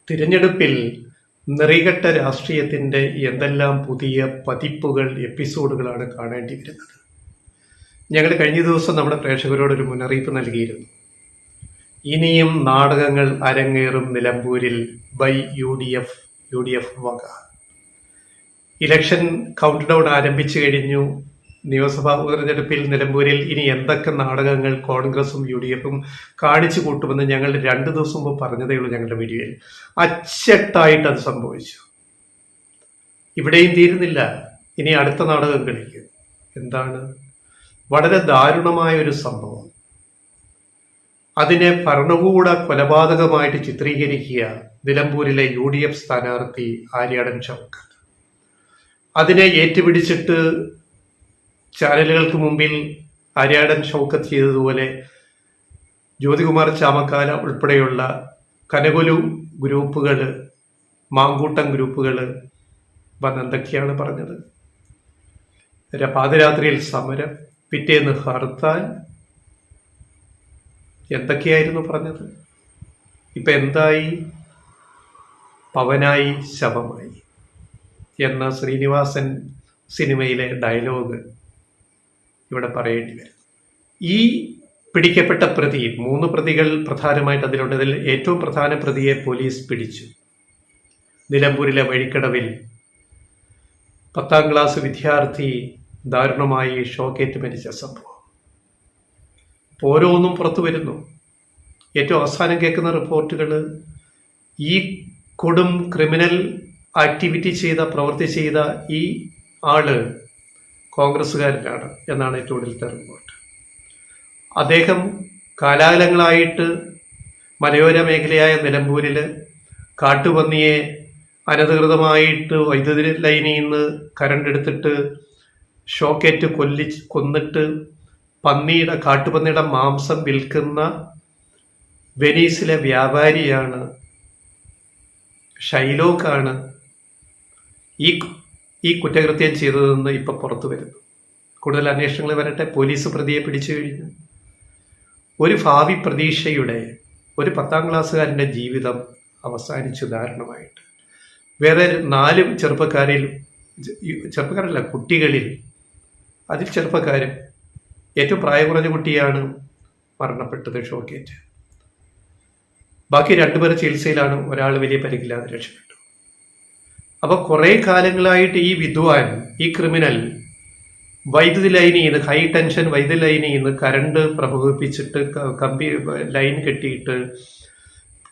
തിരഞ്ഞെടുപ്പിൽ നെറികെട്ട രാഷ്ട്രീയത്തിൻ്റെ എന്തെല്ലാം പുതിയ പതിപ്പുകൾ, എപ്പിസോഡുകളാണ് കാണേണ്ടി വരുന്നത്. ഞങ്ങൾ കഴിഞ്ഞ ദിവസം നമ്മുടെ പ്രേക്ഷകരോടൊരു മുന്നറിയിപ്പ് നൽകിയിരുന്നു. ഇനിയും നാടകങ്ങൾ അരങ്ങേറും നിലമ്പൂരിൽ ബൈ യു ഡി എഫ് വക. ഇലക്ഷൻ കൗണ്ട് ഡൗൺ ആരംഭിച്ചു കഴിഞ്ഞു. നിയമസഭാ ഉപതെരഞ്ഞെടുപ്പിൽ നിലമ്പൂരിൽ ഇനി എന്തൊക്കെ നാടകങ്ങൾ കോൺഗ്രസും യു ഡി എഫും കാണിച്ചു കൂട്ടുമെന്ന് ഞങ്ങൾ 2 ദിവസം മുമ്പ് പറഞ്ഞതേ ഉള്ളൂ ഞങ്ങളുടെ വീഡിയോയിൽ. അച്ചട്ടായിട്ട് അത് സംഭവിച്ചു. ഇവിടെയും തീരുന്നില്ല, ഇനി അടുത്ത നാടകം കളിക്കും. എന്താണ്? വളരെ ദാരുണമായ ഒരു സംഭവം. അതിനെ ഭരണകൂട കൊലപാതകമായിട്ട് ചിത്രീകരിക്കുക നിലമ്പൂരിലെ യു ഡി എഫ് സ്ഥാനാർത്ഥി ആര്യാടൻ ഷൗക്കത്ത്. അതിനെ ഏറ്റുപിടിച്ചിട്ട് ചാനലുകൾക്ക് മുമ്പിൽ ആര്യാടൻ ഷൗക്കത്ത് ചെയ്തതുപോലെ ജ്യോതികുമാർ ചാമക്കാല ഉൾപ്പെടെയുള്ള കനകൊലു ഗ്രൂപ്പുകൾ, മാങ്കൂട്ടം ഗ്രൂപ്പുകൾ വന്ന് എന്തൊക്കെയാണ് പറഞ്ഞത്? പാതിരാത്രിയിൽ സമരം, പിറ്റേന്ന് ഹർത്താൽ, എന്തൊക്കെയായിരുന്നു പറഞ്ഞത്? ഇപ്പൊ എന്തായി? പവനായി ശവമായി എന്ന ശ്രീനിവാസൻ സിനിമയിലെ ഡയലോഗ് ഇവിടെ പറയേണ്ടി വരും. ഈ പിടിക്കപ്പെട്ട പ്രതി, 3 പ്രതികൾ പ്രധാനമായിട്ട് അതിലുണ്ട്. അതിൽ ഏറ്റവും പ്രധാന പ്രതിയെ പോലീസ് പിടിച്ചു. നിലമ്പൂരിലെ വഴിക്കടവിൽ 10ാം ക്ലാസ് വിദ്യാർത്ഥി ദാരുണമായി ഷോക്കേറ്റ് മരിച്ച സംഭവം. ഓരോന്നും പുറത്തു വരുന്നു. ഏറ്റവും അവസാനം കേൾക്കുന്ന റിപ്പോർട്ടുകൾ ഈ കൊടും ക്രിമിനൽ ആക്ടിവിറ്റി പ്രവൃത്തി ചെയ്ത ഈ ആള് കോൺഗ്രസ്സുകാരനാണ് എന്നാണ് ഏറ്റവും ഒടുവിലത്തെ റിപ്പോർട്ട്. അദ്ദേഹം കാലാകാലങ്ങളായിട്ട് മലയോര മേഖലയായ നിലമ്പൂരിൽ കാട്ടുപന്നിയെ അനധികൃതമായിട്ട് വൈദ്യുതി ലൈനിൽ നിന്ന് കരണ്ട് എടുത്തിട്ട് ഷോക്കേറ്റ് കൊന്നിട്ട് കാട്ടുപന്നിയുടെ മാംസം വിൽക്കുന്ന വെനീസിലെ വ്യാപാരിയാണ്, ഷൈലോക്കാണ് ഈ കുറ്റകൃത്യം ചെയ്തതെന്ന് ഇപ്പൊ പുറത്തു വരുന്നു. കൂടുതൽ അന്വേഷണങ്ങൾ വരട്ടെ. പോലീസ് പ്രതിയെ പിടിച്ചു കഴിഞ്ഞു. ഒരു ഭാവി പ്രതീക്ഷയുടെ ഒരു 10ാം ക്ലാസ്സുകാരൻ്റെ ജീവിതം അവസാനിച്ചു ദാരുണമായിട്ട്. വേറെ 4 ചെറുപ്പക്കാരല്ല, കുട്ടികളിൽ, അതിൽ ചെറുപ്പക്കാരും ഏറ്റവും പ്രായം കുറഞ്ഞ കുട്ടിയാണ് മരണപ്പെട്ടത്, ഷോക്കേറ്റ്. ബാക്കി 2 പേർ ചികിത്സയിലാണ്. ഒരാൾ വലിയ പരിക്കില്ലാതെ രക്ഷപ്പെട്ടു. അപ്പൊ കുറെ കാലങ്ങളായിട്ട് ഈ വിദ്വാൻ, ഈ ക്രിമിനൽ വൈദ്യുതി ലൈനിൽ നിന്ന്, ഹൈ ടെൻഷൻ വൈദ്യുതി ലൈനിൽ നിന്ന് കരണ്ട് പ്രവഹിപ്പിച്ചിട്ട് കമ്പി ലൈൻ കെട്ടിയിട്ട്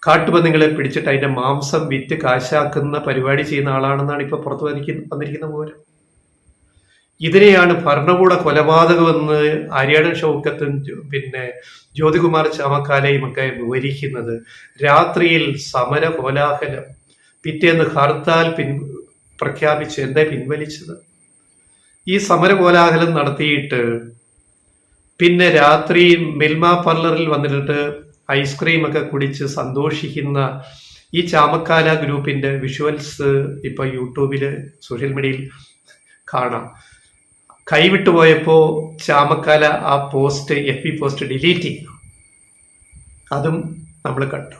കാട്ടുപന്നികളെ പിടിച്ചിട്ട് അതിന്റെ മാംസം വിറ്റ് കാശാക്കുന്ന പരിപാടി ചെയ്യുന്ന ആളാണെന്നാണ് ഇപ്പൊ പുറത്തു വന്നിരിക്കുന്ന വിവരം. ഇതിനെയാണ് ഭരണകൂട കൊലപാതകമെന്ന് ആര്യാടൻ ഷൗക്കത്തും ജ്യോതികുമാർ ചാമക്കാലയും ഒക്കെ വിവരിക്കുന്നത്. രാത്രിയിൽ സമര കോലാഹലം, പിറ്റേന്ന് ഹർത്താൽ പ്രഖ്യാപിച്ച് എന്താ പിൻവലിച്ചത്? ഈ സമര കോലാഹലം നടത്തിയിട്ട് പിന്നെ രാത്രി മിൽമ പാർലറിൽ വന്നിട്ട് ഐസ്ക്രീം ഒക്കെ കുടിച്ച് സന്തോഷിക്കുന്ന ഈ ചാമക്കാല ഗ്രൂപ്പിന്റെ വിഷ്വൽസ് ഇപ്പൊ യൂട്യൂബില്, സോഷ്യൽ മീഡിയയിൽ കാണാം. കൈവിട്ടുപോയപ്പോ ചാമക്കാല ആ പോസ്റ്റ്, FB പോസ്റ്റ് ഡിലീറ്റ് ചെയ്തു. അതും നമ്മൾ കണ്ടു.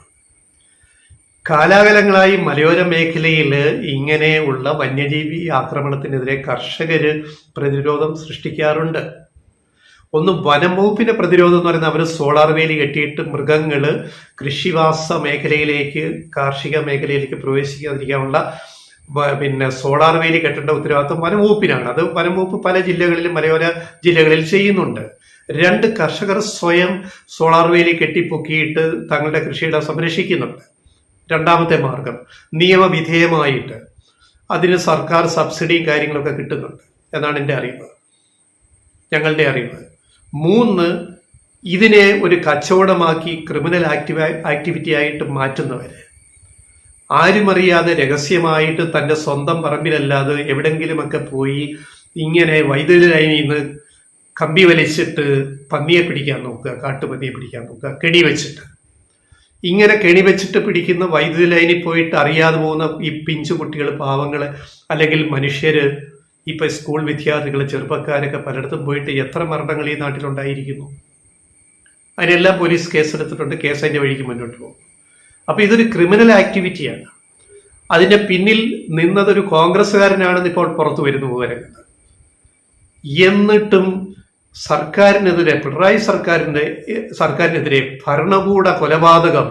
കാലാകാലങ്ങളായി മലയോര മേഖലയിൽ ഇങ്ങനെയുള്ള വന്യജീവി ആക്രമണത്തിനെതിരെ കർഷകര് പ്രതിരോധം സൃഷ്ടിക്കാറുണ്ട്. ഒന്ന് വനം വകുപ്പിന്റെ പ്രതിരോധം എന്ന് പറയുന്നത്, അവർ സോളാർ വേലി കെട്ടിയിട്ട് മൃഗങ്ങള് കൃഷിവാസ മേഖലയിലേക്ക്, കാർഷിക മേഖലയിലേക്ക് പ്രവേശിക്കാതിരിക്കാനുള്ള സോളാർ വേലി കെട്ടേണ്ട ഉത്തരവാദിത്വം വനം വകുപ്പിനാണ്. അത് വനം വകുപ്പ് പല ജില്ലകളിലും, മലയോര ജില്ലകളിൽ ചെയ്യുന്നുണ്ട്. 2 കർഷകർ സ്വയം സോളാർ വേലി കെട്ടിപ്പൊക്കിയിട്ട് തങ്ങളുടെ കൃഷിയിടം സംരക്ഷിക്കുന്നുണ്ട്. രണ്ടാമത്തെ മാർഗം, നിയമവിധേയമായിട്ട് അതിന് സർക്കാർ സബ്സിഡിയും കാര്യങ്ങളൊക്കെ കിട്ടുന്നുണ്ട് എന്നാണ് എൻ്റെ അറിവ്, ഞങ്ങളുടെ അറിവ്. 3, ഇതിനെ ഒരു കച്ചവടമാക്കി ക്രിമിനൽ ആക്ടിവിറ്റി ആയിട്ട് മാറ്റുന്നവര്, ആരുമറിയാതെ രഹസ്യമായിട്ട് തൻ്റെ സ്വന്തം പറമ്പിലല്ലാതെ എവിടെങ്കിലുമൊക്കെ പോയി ഇങ്ങനെ വൈദ്യുതി ലൈനിൽ നിന്ന് കമ്പി വലിച്ചിട്ട് പന്നിയെ പിടിക്കാൻ നോക്കുക, കാട്ടുപന്നിയെ പിടിക്കാൻ നോക്കുക, കെണി വെച്ചിട്ട്. ഇങ്ങനെ കെണി വെച്ചിട്ട് പിടിക്കുന്ന വൈദ്യുതി ലൈനിൽ പോയിട്ട് അറിയാതെ പോകുന്ന ഈ പിഞ്ചു കുട്ടികൾ, പാവങ്ങള്, അല്ലെങ്കിൽ മനുഷ്യര്, ഇപ്പൊ സ്കൂൾ വിദ്യാർത്ഥികൾ, ചെറുപ്പക്കാരൊക്കെ പലയിടത്തും പോയിട്ട് എത്ര മരണങ്ങൾ ഈ നാട്ടിലുണ്ടായിരിക്കുന്നു. അതിനെല്ലാം പോലീസ് കേസെടുത്തിട്ടുണ്ട്. കേസ് അതിന്റെ വഴിക്ക് മുന്നോട്ട് പോകും. അപ്പൊ ഇതൊരു ക്രിമിനൽ ആക്ടിവിറ്റിയാണ്. അതിന്റെ പിന്നിൽ നിന്നതൊരു കോൺഗ്രസ്സുകാരനാണെന്ന് ഇപ്പോൾ പുറത്തു വരുന്ന വിവരങ്ങൾ. എന്നിട്ടും സർക്കാരിനെതിരെ, പിണറായി സർക്കാരിനെതിരെ ഭരണകൂട കൊലപാതകം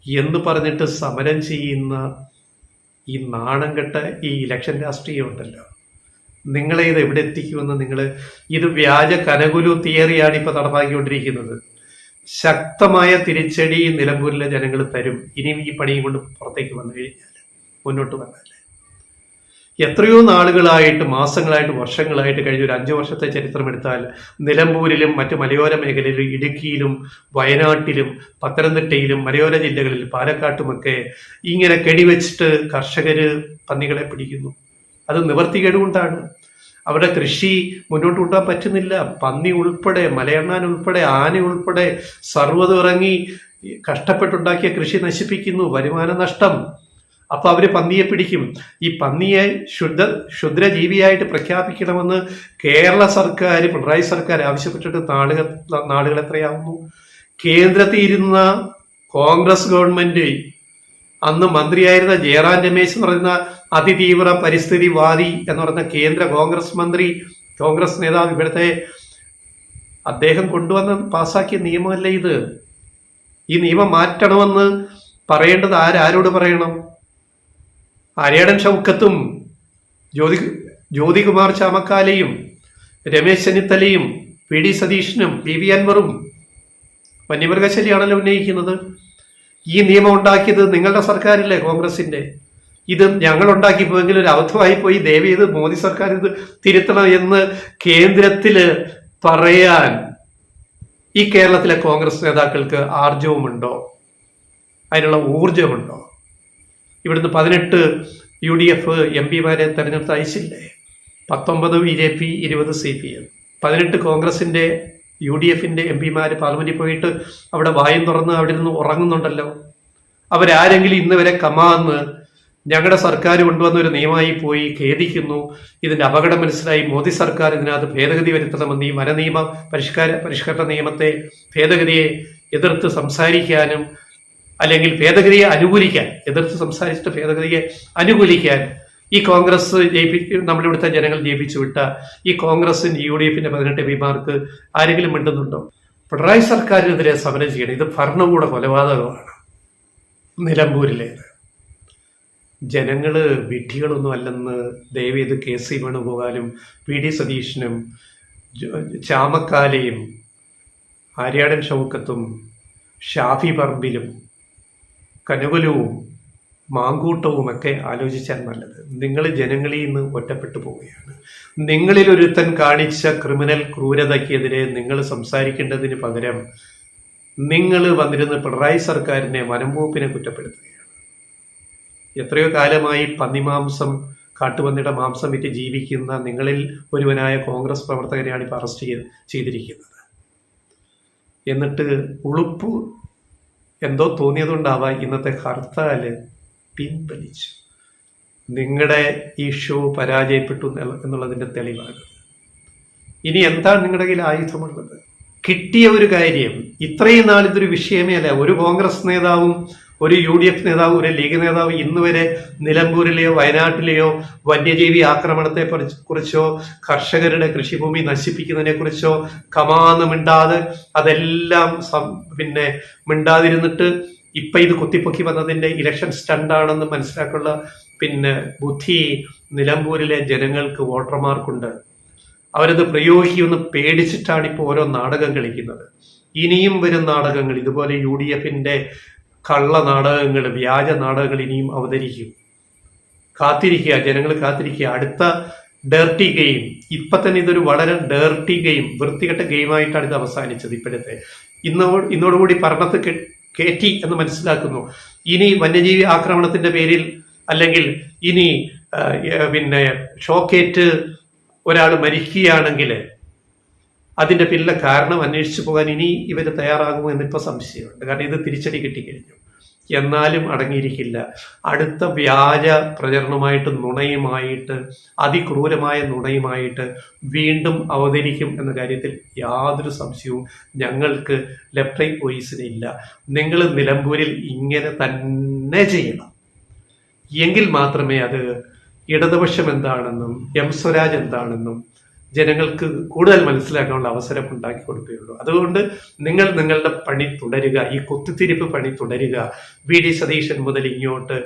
എന്ന് പറഞ്ഞിട്ട് സമരം ചെയ്യുന്ന ഈ നാണം കെട്ട ഈ ഇലക്ഷൻ രാഷ്ട്രീയം ഉണ്ടല്ലോ, നിങ്ങളെ ഇത് എവിടെ എത്തിക്കുമെന്ന് ഇത് വ്യാജ കനകുലു തിയറിയാണ് ഇപ്പൊ നടപ്പാക്കിക്കൊണ്ടിരിക്കുന്നത്. ശക്തമായ തിരിച്ചടി നിലമ്പൂരിലെ ജനങ്ങൾ തരും ഇനിയും ഈ പണിയും കൊണ്ട് പുറത്തേക്ക് വന്നു കഴിഞ്ഞാൽ, മുന്നോട്ട് വന്നാൽ. എത്രയോ നാളുകളായിട്ട്, മാസങ്ങളായിട്ട്, വർഷങ്ങളായിട്ട്, കഴിഞ്ഞ ഒരു 5 വർഷത്തെ ചരിത്രം എടുത്താൽ നിലമ്പൂരിലും മറ്റു മലയോര മേഖലയിലും, ഇടുക്കിയിലും, വയനാട്ടിലും, പത്തനംതിട്ടയിലും, മലയോര ജില്ലകളിൽ, പാലക്കാട്ടുമൊക്കെ ഇങ്ങനെ കെടിവെച്ചിട്ട് കർഷകര് പന്നികളെ പിടിക്കുന്നു. അത് നിവർത്തികേട് കൊണ്ടാണ്. അവരുടെ കൃഷി മുന്നോട്ട് കൊണ്ടുപോകാൻ പറ്റുന്നില്ല. പന്നി ഉൾപ്പെടെ, മലയണ്ണാൻ ഉൾപ്പെടെ, ആന ഉൾപ്പെടെ സർവ്വതും ഇറങ്ങി കഷ്ടപ്പെട്ടുണ്ടാക്കിയ കൃഷി നശിപ്പിക്കുന്നു. വരുമാന നഷ്ടം. അപ്പൊ അവര് പന്നിയെ പിടിക്കും. ഈ പന്നിയെ ക്ഷുദ്രജീവിയായിട്ട് പ്രഖ്യാപിക്കണമെന്ന് കേരള സർക്കാർ, പിണറായി സർക്കാർ ആവശ്യപ്പെട്ടിട്ട് നാളുകൾ എത്രയാവുന്നു? കേന്ദ്രത്തിൽ ഇരുന്ന കോൺഗ്രസ് ഗവൺമെന്റ്, അന്ന് മന്ത്രിയായിരുന്ന ജയറാം രമേശ് എന്ന് പറയുന്ന അതിതീവ്ര പരിസ്ഥിതിവാദി എന്ന് പറയുന്ന കേന്ദ്ര കോൺഗ്രസ് മന്ത്രി, കോൺഗ്രസ് നേതാവ്, ഇവിടുത്തെ അദ്ദേഹം കൊണ്ടുവന്ന് പാസാക്കിയ നിയമമല്ലേ ഇത്? ഈ നിയമം മാറ്റണമെന്ന് പറയേണ്ടത് ആരോട് പറയണം? ആര്യാടൻ ഷൗക്കത്തും ജ്യോതികുമാർ ചാമക്കാലയും രമേശ് ചെന്നിത്തലയും പി.ഡി. സതീശനും പി.വി. അൻവറും വന്യമൃഗശല്യാണല്ലോ ഉന്നയിക്കുന്നത്. ഈ നിയമം ഉണ്ടാക്കിയത് നിങ്ങളുടെ സർക്കാരില്ലേ, കോൺഗ്രസിന്റെ. ഇത് ഞങ്ങൾ ഉണ്ടാക്കിപ്പോയെങ്കിൽ ഒരു അബദ്ധമായി പോയി, ദയവ് ചെയ്ത് മോദി സർക്കാർ ഇത് തിരുത്തണം എന്ന് കേന്ദ്രത്തില് പറയാൻ ഈ കേരളത്തിലെ കോൺഗ്രസ് നേതാക്കൾക്ക് ആർജവുമുണ്ടോ? അതിനുള്ള ഊർജമുണ്ടോ? ഇവിടുന്ന് 18 UDF MP തെരഞ്ഞെടുത്ത് അയച്ചില്ലേ? 19 BJP, 20 CPM. 18 കോൺഗ്രസിന്റെ UDF MP പാർലമെന്റിൽ പോയിട്ട് അവിടെ വായും തുറന്ന് അവിടെ നിന്ന് ഉറങ്ങുന്നുണ്ടല്ലോ. അവരാരെങ്കിലും ഇന്ന് വരെ കമാന്ന് ഞങ്ങളുടെ സർക്കാർ കൊണ്ടുവന്ന ഒരു നിയമമായി പോയി ഖേദിക്കുന്നു, ഇതിന്റെ അപകടം മനസ്സിലായി, മോദി സർക്കാർ ഇതിനകത്ത് ഭേദഗതി വരുത്തണമെന്ന്, ഈ വനനിയമ പരിഷ്കരണ നിയമത്തെ ഭേദഗതിയെ എതിർത്ത് സംസാരിക്കാനും അല്ലെങ്കിൽ ഭേദഗതിയെ അനുകൂലിക്കാൻ, എതിർത്ത് സംസാരിച്ചിട്ട് ഭേദഗതിയെ അനുകൂലിക്കാൻ ഈ കോൺഗ്രസ് നമ്മളിവിടുത്തെ ജനങ്ങൾ ജയിപ്പിച്ചു വിട്ട ഈ കോൺഗ്രസിന്റെ UDF 18 MP ആരെങ്കിലും മിണ്ടുന്നുണ്ടോ? പിണറായി സർക്കാരിനെതിരെ സമരം ചെയ്യണം. ഇത് ഭരണകൂട കൊലപാതകമാണ് നിലമ്പൂരിലേത്. ജനങ്ങള് വിഡ്ഢികളൊന്നും അല്ലെന്ന് ദയവേത് KC വേണുഗോപാലും പി.ഡി. സതീശനും ചാമക്കാലയും ആര്യാടൻ ഷൗക്കത്തും ഷാഫി പറമ്പിലും കനുകലുവും മാങ്കൂട്ടവും ഒക്കെ ആലോചിച്ചാൽ നല്ലത്. നിങ്ങൾ ജനങ്ങളിൽ നിന്ന് ഒറ്റപ്പെട്ടു പോവുകയാണ്. നിങ്ങളിൽ ഒരുത്തൻ കാണിച്ച ക്രിമിനൽ ക്രൂരതയ്ക്കെതിരെ നിങ്ങൾ സംസാരിക്കേണ്ടതിന് പകരം നിങ്ങൾ വന്നിരുന്ന് പിണറായി സർക്കാരിനെ, വനംവകുപ്പിനെ കുറ്റപ്പെടുത്തുകയാണ്. എത്രയോ കാലമായി പന്നിമാംസം, കാട്ടുപന്നിയുടെ മാംസം വിറ്റ് ജീവിക്കുന്ന നിങ്ങളിൽ ഒരുവനായ കോൺഗ്രസ് പ്രവർത്തകനെയാണ് ഇപ്പോൾ അറസ്റ്റ് ചെയ്തിരിക്കുന്നത്. എന്നിട്ട് ഉളുപ്പ് എന്തോ തോന്നിയതുകൊണ്ടാവാം ഇന്നത്തെ ഹർത്താല് പിൻവലിച്ചു. നിങ്ങളുടെ ഈ ഷോ പരാജയപ്പെട്ടു എന്നുള്ളതിന്റെ തെളിവാണ്. ഇനി എന്താണ് നിങ്ങളുടെ കയ്യിൽ ആയുധമുള്ളത്? കിട്ടിയ ഒരു കാര്യം, ഇത്രയും നാൾ ഇതൊരു വിഷയമേ അല്ല. ഒരു കോൺഗ്രസ് നേതാവും, ഒരു UDF നേതാവും, ഒരു ലീഗ് നേതാവ് ഇന്ന് വരെ നിലമ്പൂരിലെയോ വയനാട്ടിലെയോ വന്യജീവി ആക്രമണത്തെ കുറിച്ചോ കർഷകരുടെ കൃഷിഭൂമി നശിപ്പിക്കുന്നതിനെ കുറിച്ചോ കമാന്ന് മിണ്ടാതെ, അതെല്ലാം മിണ്ടാതിരുന്നിട്ട് ഇപ്പൊ ഇത് കുത്തിപ്പൊക്കി വന്നതിന്റെ ഇലക്ഷൻ സ്റ്റണ്ടാണെന്ന് മനസ്സിലാക്കുള്ള ബുദ്ധി നിലമ്പൂരിലെ ജനങ്ങൾക്ക്, വോട്ടർമാർക്കുണ്ട്. അവരത് പ്രയോഗിക്കുമെന്ന് പേടിച്ചിട്ടാണ് ഇപ്പോൾ ഓരോ നാടകം കളിക്കുന്നത്. ഇനിയും വരും നാടകങ്ങൾ, ഇതുപോലെ UDF കള്ള നാടകങ്ങൾ, വ്യാജ നാടകങ്ങൾ ഇനിയും അവതരിക്കും. കാത്തിരിക്കുക, ജനങ്ങൾ കാത്തിരിക്കുക. അടുത്ത ഡേർട്ടി ഗെയിം, ഇപ്പൊ തന്നെ ഇതൊരു വളരെ ഡേർട്ടി ഗെയിം, വൃത്തികെട്ട ഗെയിമായിട്ടാണ് ഇത് അവസാനിച്ചത്. ഇപ്പോഴത്തെ ഇന്നോടുകൂടി ഭരണത്ത് കയറ്റി എന്ന് മനസ്സിലാക്കുന്നു. ഇനി വന്യജീവി ആക്രമണത്തിന്റെ പേരിൽ, അല്ലെങ്കിൽ ഇനി ഷോക്കേറ്റ് ഒരാൾ മരിക്കുകയാണെങ്കിൽ അതിന്റെ പിന്നിലെ കാരണം അന്വേഷിച്ചു പോകാൻ ഇനി ഇവർ തയ്യാറാകുമോ എന്നിപ്പോൾ സംശയമുണ്ട്. കാരണം ഇത് തിരിച്ചടി കിട്ടിക്കഴിഞ്ഞു. എന്നാലും അടങ്ങിയിരിക്കില്ല. അടുത്ത വ്യാജ പ്രചരണമായിട്ട്, നുണയുമായിട്ട്, അതിക്രൂരമായ നുണയുമായിട്ട് വീണ്ടും അവതരിക്കും എന്ന കാര്യത്തിൽ യാതൊരു സംശയവും ഞങ്ങൾക്ക് ലെഫ്റ്റ് റൈറ്റ് വോയിസിനില്ല. നിങ്ങൾ നിലമ്പൂരിൽ ഇങ്ങനെ തന്നെ ചെയ്യണം. എങ്കിൽ മാത്രമേ അത് ഇടതുപക്ഷം എന്താണെന്നും എം സ്വരാജ് എന്താണെന്നും ജനങ്ങൾക്ക് കൂടുതൽ മനസ്സിലാക്കാനുള്ള അവസരം ഉണ്ടാക്കി കൊടുക്കുകയുള്ളൂ. അതുകൊണ്ട് നിങ്ങൾ നിങ്ങളുടെ പണി തുടരുക, ഈ കുത്തിത്തിരിപ്പ് പണി തുടരുക. വി.ഡി. സതീശൻ മുതൽ ഇങ്ങോട്ട്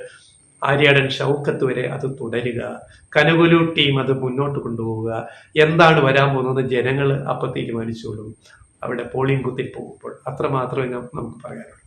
ആര്യാടൻ ഷൗക്കത്ത് വരെ അത് തുടരുക. കനകുലു ടീം അത് മുന്നോട്ട് കൊണ്ടുപോവുക. എന്താണ് വരാൻ പോകുന്നത് ജനങ്ങൾ അപ്പം തീരുമാനിച്ചോളും അവിടെ പോളിംഗ് ബൂത്തിൽ പോകുമ്പോൾ. അത്ര മാത്രമേ നമുക്ക് പറയാനുള്ളൂ.